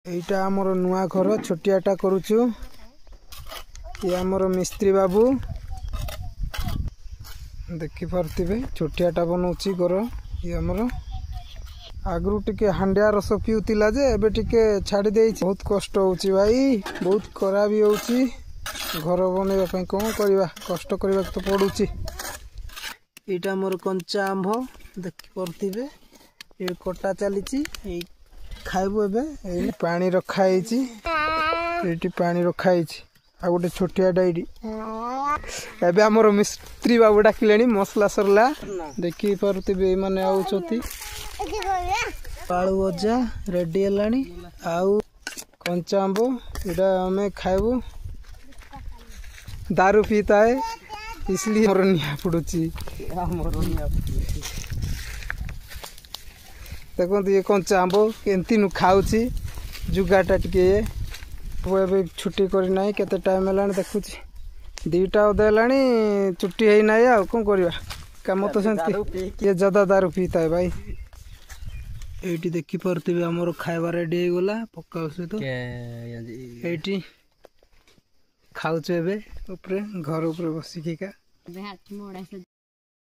এইটা আমার নুয়া ঘর ছোটিয়াটা করুଛୁ ये आमर मिस्त्री बाबू देखी पारे छोटियाटा बनाऊँच घर ये आमर आगु टिके हांडिया रस पिउतिला जे एबे टिके छाड़ी दे बहुत कष्ट होउची भाई बहुत खरा भी होउची घर बनैबा पई कोन करबा कष्ट करबा तो पड़ुची। एटा मोर कंचा आंभ देखि परथिबे ये कटा चलीची ए खाइबो एबे ए पानी रखा हेची एटी पानी रखा हेची आ गोटे छोटिया डायरी एबे हमर मिस्त्री बाबू डाकिलेनी मसला सरला देखि परथिबे माने आउचती पालू भजा रेडी हेलानी आउ कंचा आंब इटा हमें खाइबू दारू पीता है इसलिए मोर निया पड़ुची देखो ये कंचा आंब केमती नु खाऊची जुगाटा टिके वो एबे छुट्टी करी नाही केते टाइम हेलानी देखुची दीटा ओदे हेलानी छुट्टी हेई नाही आ कोन करबा काम तो सेंती ये ज्यादा दारू पीता है भाई। एटी देखि परथिबे हमर खाइबा रेडी हो गला पक्का सहित एटी खाउछ एबे ऊपर घर ऊपर बसिकी का